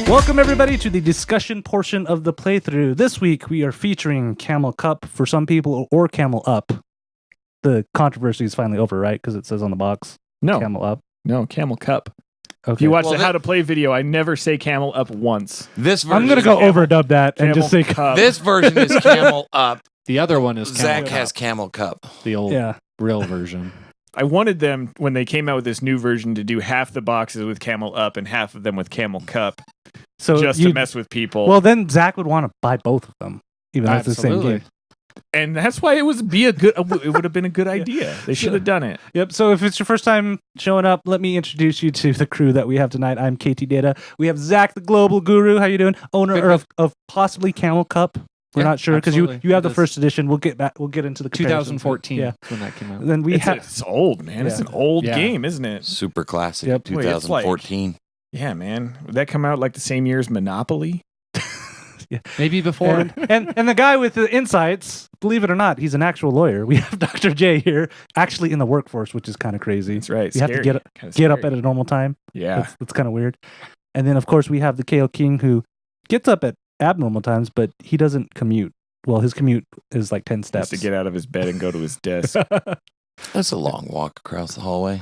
Welcome, everybody, to the discussion portion of the playthrough. This week, we are featuring Camel Cup for some people, or Camel Up. The controversy is finally over, right? Because it says on the box, Camel Up. No, Camel Cup. Okay. If you watch the How to Play video, I never say Camel Up once. This version I'm going to go overdub that and just say Cup. This version is Camel Up. The other one is Camel Zach Cup. has Camel Cup. The old real version. I wanted them, when they came out with this new version, to do half the boxes with Camel Up and half of them with Camel Cup. So just to mess with people. Well, then Zach would want to buy both of them, even though it's the same game. And that's why it would have been a good idea. They should have done it. Yep. So if it's your first time showing up, let me introduce you to the crew that we have tonight. I'm Ktdata. We have Zach, the global guru. How you doing? Owner of possibly Camel Cup. We're not sure because you have the first edition. We'll get back. We'll get into the 2014. Yeah, when that came out. And then it's old, man. Yeah. It's an old game, isn't it? Super classic. Yep. 2014. Yeah, man. Would that come out like the same year as Monopoly? Yeah. Maybe before. And the guy with the insights, believe it or not, he's an actual lawyer. We have Dr. J here, actually in the workforce, which is kind of crazy. That's right. You have to get up at a normal time. Yeah. That's kind of weird. And then, of course, we have the KO King who gets up at abnormal times, but he doesn't commute. Well, his commute is like 10 steps. He has to get out of his bed and go to his desk. That's a long walk across the hallway.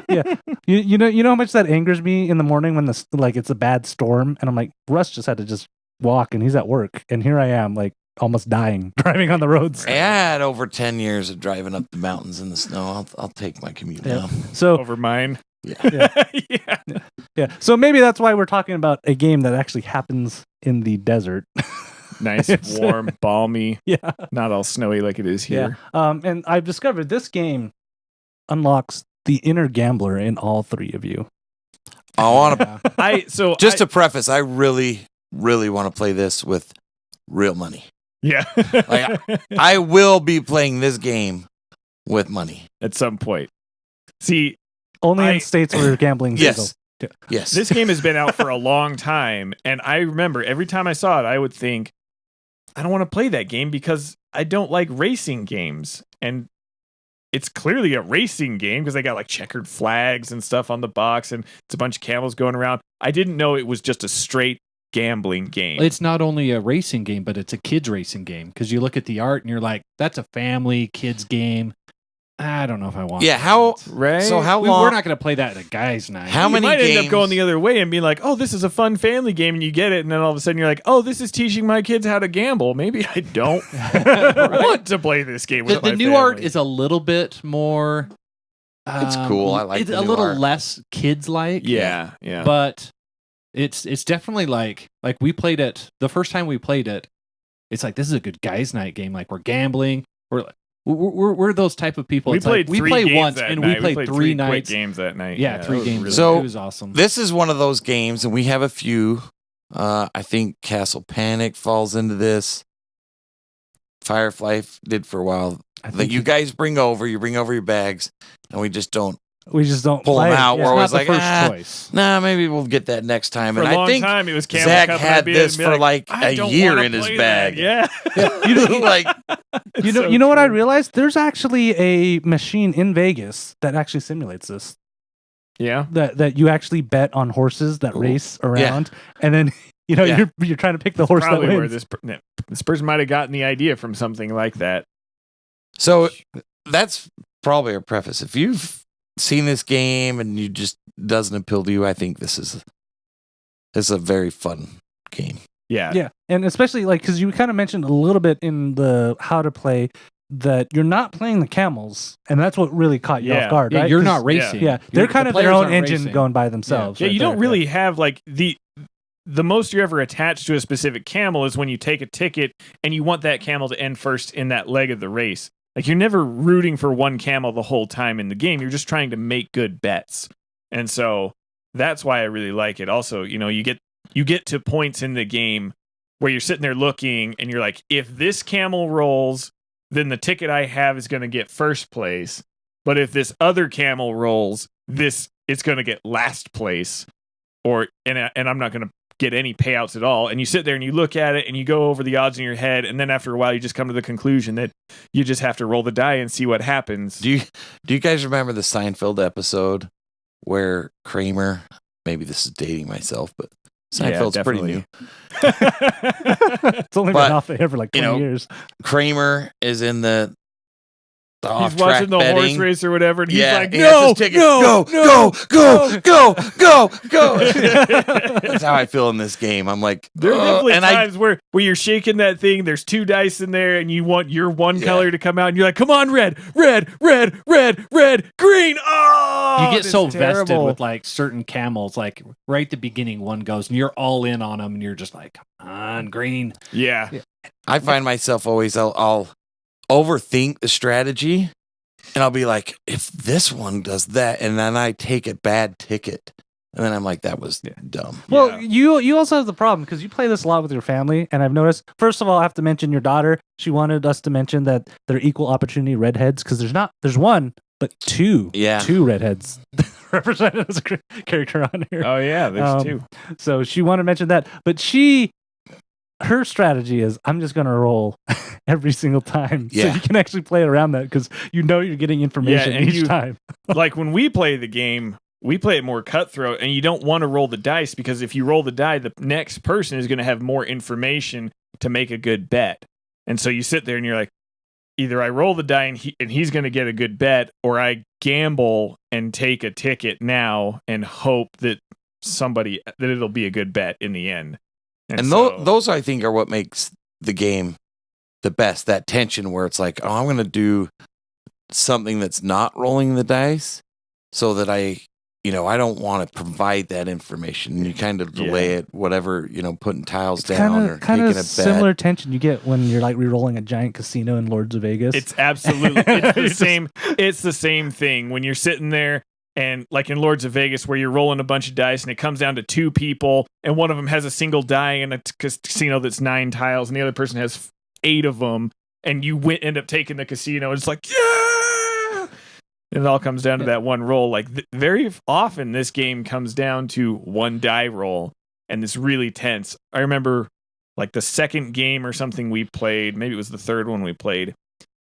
Yeah. You know how much that angers me in the morning when it's a bad storm and I'm like, Russ just had to just walk and he's at work and here I am like almost dying driving on the roads. I had over 10 years of driving up the mountains in the snow. I'll take my commute now. So over mine. Yeah. Yeah. So maybe that's why we're talking about a game that actually happens in the desert. Nice, warm, balmy. Yeah. Not all snowy like it is here. Yeah. And I've discovered this game unlocks the inner gambler in all three of you. I want to. Just to preface, I really, really want to play this with real money. Yeah. I will be playing this game with money at some point. See, only in states where gambling is legal. Yes. This game has been out for a long time, and I remember every time I saw it, I would think, I don't want to play that game because I don't like racing games. And it's clearly a racing game because they got like checkered flags and stuff on the box, and it's a bunch of camels going around. I didn't know it was just a straight gambling game. It's not only a racing game, but it's a kids racing game because you look at the art and you're like, that's a family kids game. I don't know if I want. Yeah, right? So how long? We're not going to play that at a guy's night. How many might games? end up going the other way and being like, "Oh, this is a fun family game," and you get it, and then all of a sudden you're like, "Oh, this is teaching my kids how to gamble." Maybe I don't want to play this game with my the new family. art is a little bit more. It's cool. I like it's the a new little art. less kids-like. Yeah. But it's definitely like we played it the first time we played it. It's like this is a good guys' night game. Like we're gambling. We're those type of people. We played we play once and night. we played three nights. Games that night. Yeah, 3 games. Really so it was awesome. This is one of those games, and we have a few. I think Castle Panic falls into this. Firefly did for a while. That you guys bring over your bags, and we just don't pull them out. Where it's like, choice. Nah, maybe we'll get that next time. For and a long I think time, it was Camel Zach Cup, had this for like a year in his bag. Yeah. You know what I realized? There's actually a machine in Vegas that actually simulates this. Yeah. That you actually bet on horses that race around, and then you're trying to pick the horse that Probably wins. where this person might have gotten the idea from something like that. So that's probably a preface. If you've seen this game and you just doesn't appeal to you, I think this is a very fun game. Yeah. And especially because you kind of mentioned a little bit in the how to play that you're not playing the camels, and that's what really caught you off guard, right? You're not racing. Yeah, they're kind of their own engine going by themselves. Yeah, right you there. don't really have like the most you're ever attached to a specific camel is when you take a ticket and you want that camel to end first in that leg of the race. Like you're never rooting for one camel the whole time in the game. You're just trying to make good bets. And so that's why I really like it. Also, you get to points in the game where you're sitting there looking and you're like, if this camel rolls, then the ticket I have is going to get first place. But if this other camel rolls, it's going to get last place. And I'm not going to get any payouts at all. And you sit there and you look at it and you go over the odds in your head, and then after a while you just come to the conclusion that you just have to roll the die and see what happens. Do you guys remember the Seinfeld episode where Kramer, maybe this is dating myself, but Seinfeld's pretty new. It's only been off the air for like 20 years. Kramer is in the he's watching the horse race or whatever, and he's like, he no, go. That's how I feel in this game. I'm like, there are definitely times where you're shaking that thing, there's 2 dice in there, and you want your one color to come out, and you're like, come on, red, green. Oh, you get so vested with like certain camels, like right at the beginning, one goes, and you're all in on them, and you're just like, come on, green. Yeah. I find myself always, I'll overthink the strategy, and I'll be like, if this one does that, and then I take a bad ticket, and then I'm like, that was dumb. Well, you also have the problem because you play this a lot with your family, and I've noticed. First of all, I have to mention your daughter. She wanted us to mention that they're equal opportunity redheads because there's one, but two redheads represented as a character on here. Oh yeah, there's 2. So she wanted to mention that, but her strategy is, I'm just going to roll every single time. Yeah. So you can actually play around that because you're getting information each time. Like when we play the game, we play it more cutthroat, and you don't want to roll the dice because if you roll the die, the next person is going to have more information to make a good bet. And so you sit there and you're like, either I roll the die and he's going to get a good bet, or I gamble and take a ticket now and hope that it'll be a good bet in the end. And those, I think, are what makes the game the best. That tension where it's like, oh, I'm going to do something that's not rolling the dice so that I don't want to provide that information. And you kind of delay it, whatever, putting tiles down or taking a bet. Similar tension you get when you're like re-rolling a giant casino in Lords of Vegas. It's absolutely it's the same. It's the same thing when you're sitting there. And like in Lords of Vegas, where you're rolling a bunch of dice and it comes down to 2 people, and one of them has a single die in a casino that's 9 tiles, and the other person has 8 of them, and you end up taking the casino. And it's like, yeah! And it all comes down to that one roll. Like very often, this game comes down to 1 die roll, and it's really tense. I remember like the second game or something we played, maybe it was the third one we played.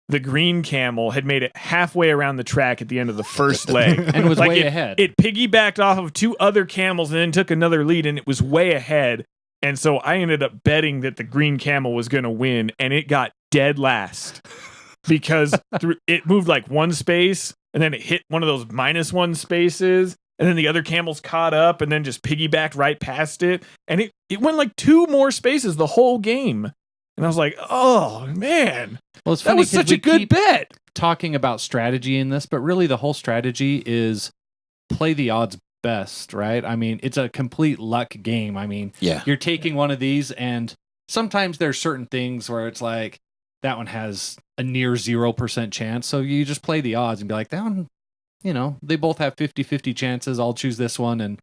The green camel had made it halfway around the track at the end of the first leg. And was way ahead. It piggybacked off of 2 other camels and then took another lead, and it was way ahead. And so I ended up betting that the green camel was going to win, and it got dead last because it moved like 1 space, and then it hit one of those -1 spaces, and then the other camels caught up and then just piggybacked right past it. And it went like 2 more spaces the whole game. And I was like, oh, man. Well, it's that funny was such a good bet. Talking about strategy in this, but really the whole strategy is play the odds best, right? I mean, it's a complete luck game. I mean, you're taking one of these, and sometimes there's certain things where it's like, that one has a near 0% chance. So you just play the odds and be like, that one, they both have 50-50 chances. I'll choose this one. And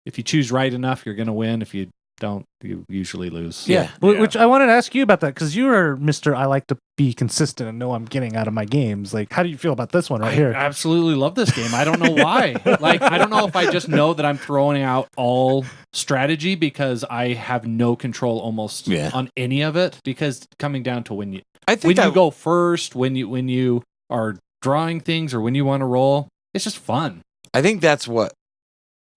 if you choose right enough, you're going to win. If you don't, you usually lose. Which I wanted to ask you about that because you are Mr. I like to be consistent and know I'm getting out of my games. Like, how do you feel about this one here? I absolutely love this game. I don't know why. Like, I don't know if I just know that I'm throwing out all strategy because I have no control almost on any of it. Because coming down to when you go first, when you are drawing things, or when you want to roll, it's just fun. I think that's what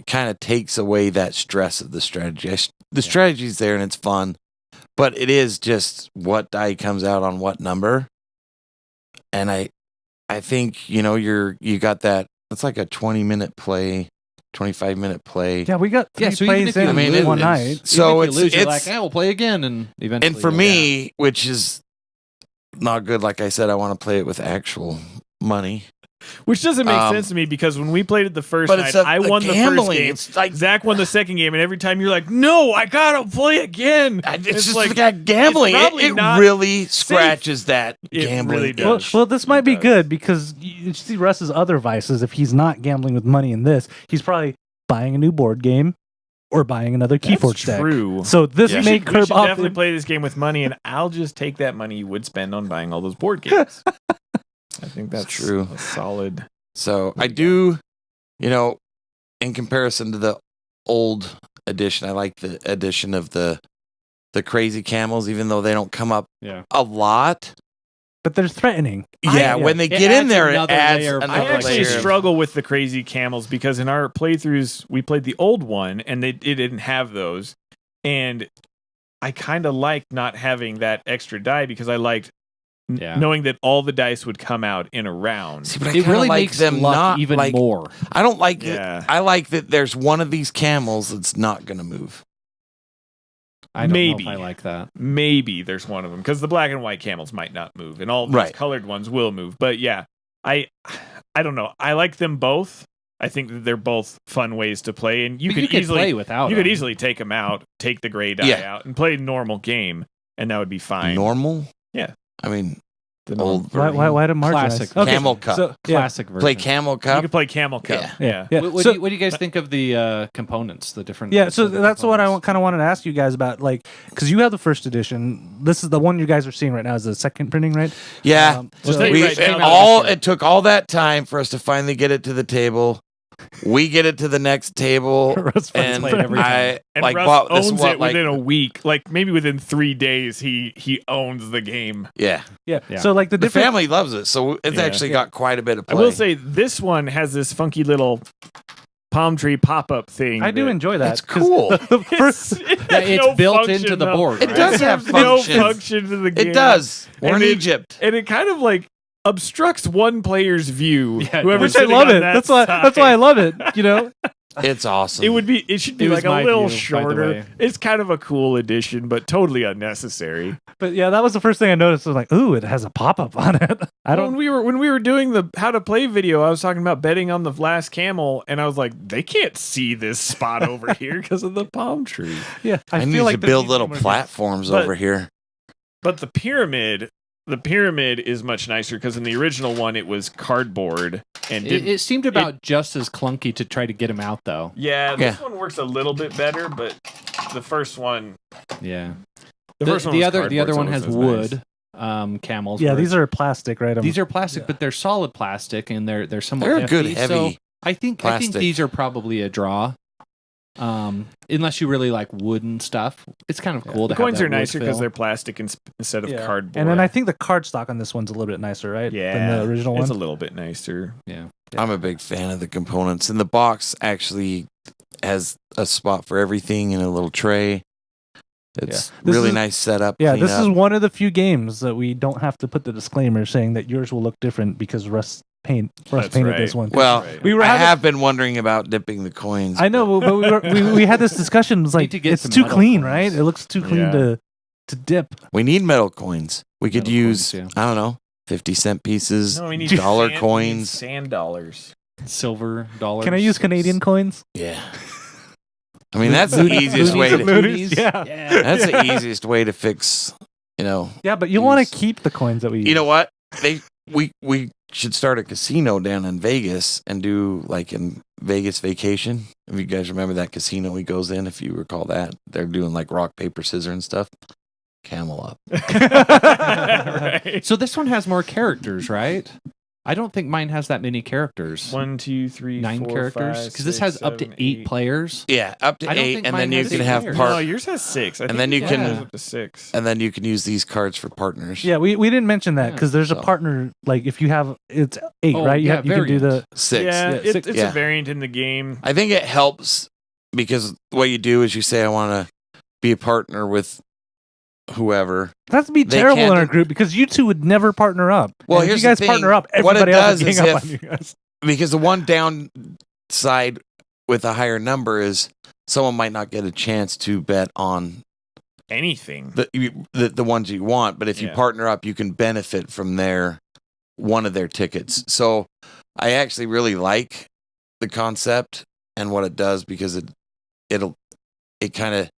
kind of takes away that stress of the strategy. The strategy's there and it's fun, but it is just what die comes out on what number. And I think, you got that. It's like a 20-minute play, 25-minute play. Yeah, we got 3 so plays in one night. So it's like, we'll play again, and eventually. And for me, which is not good, like I said, I want to play it with actual money. Which doesn't make sense to me because when we played it the first night, I won the first game. It's like, Zach won the second game, and every time you're like, "No, I gotta play again." It's just like gambling. It really scratches that gambling. Really does. Well, this might be good because you see Russ's other vices. If he's not gambling with money in this, he's probably buying a new board game or buying another Keyforge deck. True. So this may curb we should off. Definitely play this game with money, and I'll just take that money you would spend on buying all those board games. I think that's true. A solid. So I do, in comparison to the old edition, I like the addition of the crazy camels, even though they don't come up a lot. But they're threatening. When they get in there, it adds another layer. I actually struggle with the crazy camels because in our playthroughs, we played the old one, and it didn't have those. And I kind of liked not having that extra die because I liked knowing that all the dice would come out in a round. See, but it really like makes them luck not even like, more. I don't like it. I like that there's one of these camels that's not going to move. I don't know if I like that. Maybe there's one of them because the black and white camels might not move, and all these colored ones will move. But yeah, I don't know. I like them both. I think that they're both fun ways to play, and you could easily play without. You could easily take them out, take the gray die out, and play a normal game, and that would be fine. Normal? Yeah. I mean, the old version. Why the classic Camel Cup? So, classic version. Play Camel Cup. You can play Camel Cup. Yeah. What do you guys think of the components? The different. Yeah. So that's what I kind of wanted to ask you guys about, like, because you have the first edition. This is the one you guys are seeing right now. Is the second printing, right? Yeah. So it took all that time for us to finally get it to the table. We get it to the next table, and I like Russ owns it within a week. Like maybe within 3 days, he owns the game. Yeah. So like the family loves it, so it's actually got quite a bit of play. I will say this one has this funky little palm tree pop-up thing. I do enjoy that. It's cool. It's built into the board. It does have no function to the game. It does. We're in Egypt, and it kind of like obstructs one player's view. Which I love it. That's why I love it. You know, it's awesome. It should be like a little shorter. It's kind of a cool addition, but totally unnecessary. But yeah, that was the first thing I noticed. I was like, ooh, it has a pop-up on it. When we were doing the how to play video, I was talking about betting on the last camel, and I was like, they can't see this spot over here because of the palm tree. Yeah, I need to build little platforms over here. But the pyramid is much nicer because in the original one it was cardboard and it seemed about just as clunky to try to get him out though. Yeah, this one works a little bit better, but the first one, the other one has wood. Nice. Camels. Yeah, these are plastic, right? These are plastic, but they're solid plastic and they're somewhat they're hefty, good heavy. So I think these are probably a draw. Unless you really like wooden stuff, it's kind of cool. The coins are nicer because they're plastic instead of cardboard. And then I think the cardstock on this one's a little bit nicer, right? Yeah, than the original one. It's a little bit nicer. Yeah. I'm a big fan of the components, and the box actually has a spot for everything in a little tray. It's really nice setup. Yeah, this is one of the few games that we don't have to put the disclaimer saying that yours will look different because Russ painted this one. Well, I have been wondering about dipping the coins. I know, but we had this discussion. It was like, it's too clean, right? It looks too clean to dip. We need metal coins. We could use, I don't know, 50-cent pieces, dollar coins. Sand dollars. Silver dollars. Can I use Canadian coins? Yeah. I mean, that's the easiest way to That's the easiest way to fix, Yeah, but you want to keep the coins that we use. You know what? We should start a casino down in Vegas and do like in Vegas Vacation. If you guys remember that casino he goes in, if you recall that, they're doing like rock, paper, scissors and stuff. Camel Up. Right. So this one has more characters, right? I don't think mine has that many characters. 1, 2, 3, 9 4, characters because this has up to 8 players. Yeah, up to 8, and then you can have No, yours has 6. And then you can up to 6. And then you can use these cards for partners. Yeah, we didn't mention that because there's a partner. Like if you have, it's 8, right? You can do the 6. Yeah, it's a variant in the game. I think it helps because what you do is you say, I want to be a partner with whoever. That's be terrible in our group because you two would never partner up. Well, and here's if you guys the thing. partner up, everybody else is gang up on you guys. Because the one downside with a higher number is someone might not get a chance to bet on anything. The ones you want, but if you partner up, you can benefit from one of their tickets. So I actually really like the concept and what it does because it kind of,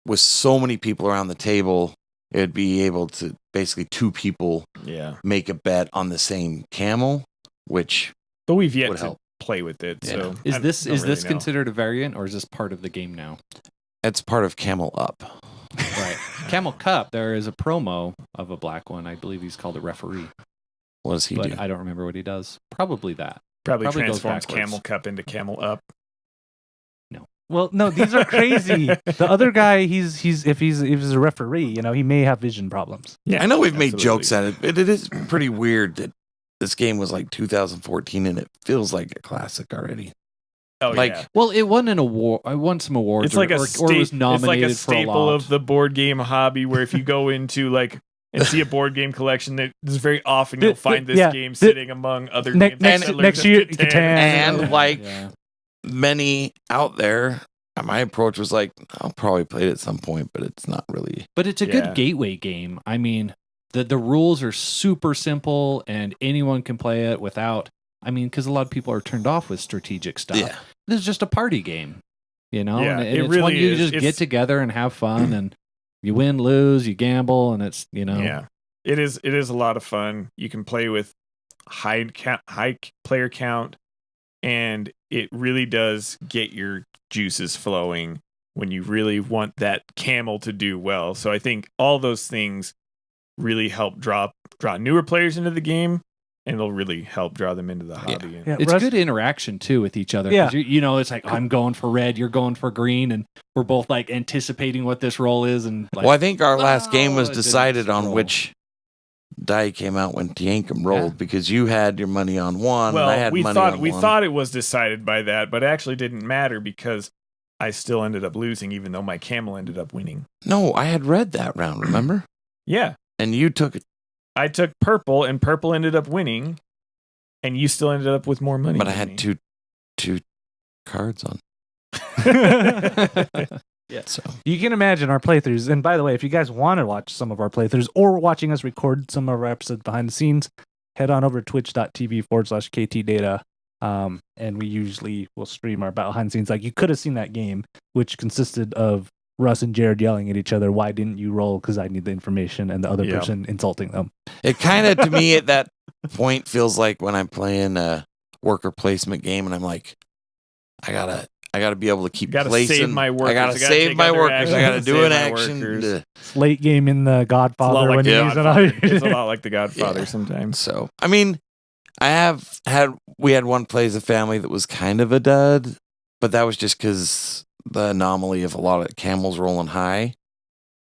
with so many people around the table, it'd be able to basically 2 people make a bet on the same camel, but we've yet to play with it. Yeah. So is this considered a variant or is this part of the game now? It's part of Camel Up. Right. Camel Cup, there is a promo of a black one. I believe he's called a referee. What does he do? I don't remember what he does. Probably that. Probably transforms Camel Cup into Camel Up. Well, no, these are crazy. The other guy, if he's a referee, he may have vision problems. Yeah, I know we've made jokes at it, but it is pretty weird that this game was like 2014 and it feels like a classic already. Oh, like, yeah. Well, it won an award. I won some awards. It's like or it was nominated it's like a for a staple lot. of the board game hobby. Where if you go into like and see a board game collection, that is very often you'll find this game sitting among other games. Next year, Catan. And like many out there, my approach was like, I'll probably play it at some point, but it's not really. But it's a good gateway game. I mean, the rules are super simple, and anyone can play it without. I mean, because a lot of people are turned off with strategic stuff. Yeah. This is just a party game, you know? Yeah, and it it's really when you is. just get together and have fun, and you win, lose, you gamble, and it's, you know. Yeah. It is a lot of fun. You can play with high player count, and it really does get your juices flowing when you really want that camel to do well. So I think all those things really help draw newer players into the game. And it'll really help draw them into the hobby. Yeah. It's good interaction too with each other. Yeah. You know, it's like I'm going for red, you're going for green, and we're both like anticipating what this roll is. And like, well, I think our last game was decided on which die came out when Tiankum rolled because you had your money on one. Well, and I had we money thought it was decided by that, but it actually didn't matter because I still ended up losing, even though my camel ended up winning. No, I had red that round. Remember? Yeah, and you took it. I took purple, and purple ended up winning, and you still ended up with more money. But I had two cards on. Yeah. So you can imagine our playthroughs. And by the way, if you guys want to watch some of our playthroughs or watching us record some of our episodes behind the scenes, head on over to twitch.tv/KTData. And we usually will stream our behind the scenes. Like you could have seen that game, which consisted of Russ and Jared yelling at each other, why didn't you roll? Because I need the information, and the other person insulting them. It kind of, to me, at that point, feels like when I'm playing a worker placement game, and I'm like, I gotta be able to keep placing. Save my workers. I gotta save my workers. I gotta do an action. Late game in the Godfather when you use it. It's a lot like the Godfather sometimes. So, I mean, we had one play as a family that was kind of a dud, but that was just because the anomaly of a lot of camels rolling high.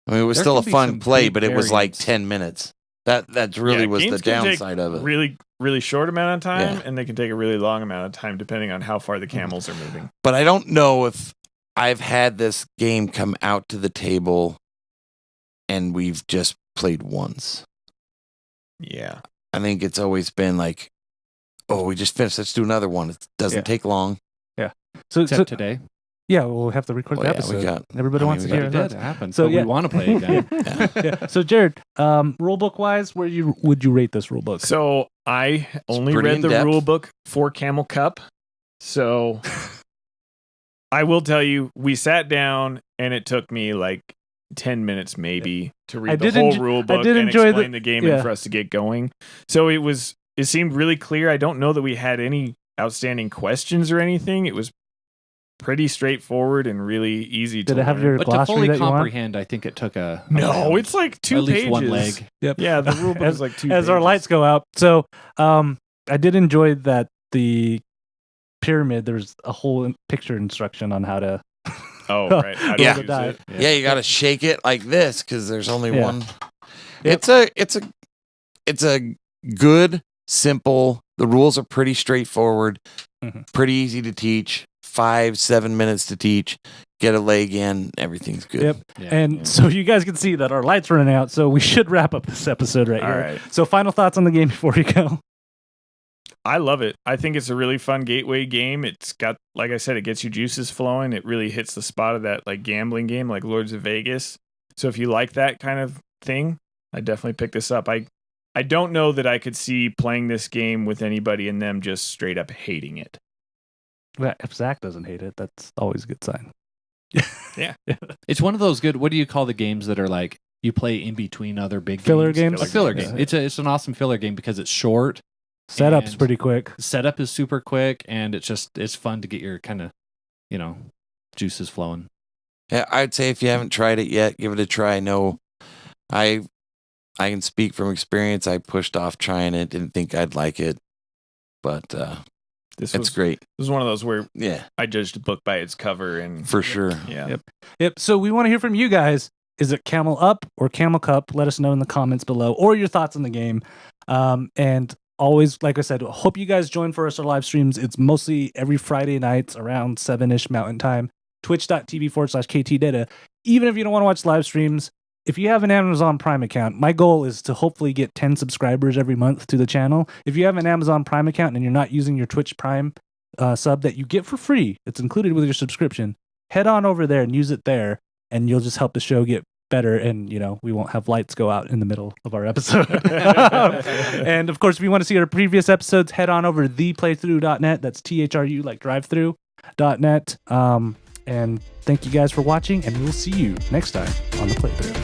I mean, it was still a fun play, but it was like 10 minutes. That really was the downside of it. Really, really short amount of time, and they can take a really long amount of time depending on how far the camels are moving. But I don't know if I've had this game come out to the table and we've just played once. Yeah. I think it's always been like, oh, we just finished. Let's do another one. It doesn't take long. Yeah. So today. Yeah, we'll have to record the episode. Everybody wants to hear that. It happened. So we want to play again. Yeah. So Jared, rulebook wise, would you rate this rulebook? So I only read the rulebook for Camel Cup. So I will tell you, we sat down and it took me like 10 minutes maybe to read the whole rulebook and explain the game and for us to get going. So it seemed really clear. I don't know that we had any outstanding questions or anything. It was pretty straightforward and really easy to learn. But to fully comprehend, I think it took it's like 2 at least pages. one leg. Yep. Yeah, the rule book is like 2 pages. As our lights go out. So I did enjoy that the pyramid, there's a whole picture instruction on how to right. How to use it. Yeah, you got to shake it like this because there's only one. Yep. It's a good, simple. The rules are pretty straightforward, pretty easy to teach. 5-7 minutes to teach, get a leg in, everything's good. Yep. Yeah, so you guys can see that our light's running out, so we should wrap up this episode right here. Right. So final thoughts on the game before we go. I love it. I think it's a really fun gateway game. It's got, like I said, it gets your juices flowing. It really hits the spot of that like gambling game like Lords of Vegas. So if you like that kind of thing, I definitely pick this up. I don't know that I could see playing this game with anybody and them just straight up hating it. Well, if Zach doesn't hate it, that's always a good sign. Yeah. It's one of those good, what do you call the games that are like you play in between other big filler games? A filler game. It's an awesome filler game because it's short. Setup's pretty quick. Setup is super quick, and it's fun to get your kind of, juices flowing. Yeah, I'd say if you haven't tried it yet, give it a try. No, I can speak from experience. I pushed off trying it, didn't think I'd like it, but it's great. It was one of those where I judged a book by its cover, and for sure. Yeah. Yep. So we want to hear from you guys. Is it Camel Up or Camel Cup? Let us know in the comments below, or your thoughts on the game. And always, like I said, hope you guys join for us our live streams. It's mostly every Friday nights around 7-ish Mountain Time. Twitch.tv/Ktdata. Even if you don't want to watch live streams, if you have an Amazon Prime account, my goal is to hopefully get 10 subscribers every month to the channel. If you have an Amazon Prime account and you're not using your Twitch Prime sub that you get for free, it's included with your subscription, head on over there and use it there, and you'll just help the show get better, and we won't have lights go out in the middle of our episode. And of course, if you want to see our previous episodes, head on over to theplaythru.net. That's THRU, like drive-through.net. And thank you guys for watching, and we'll see you next time on the Playthru.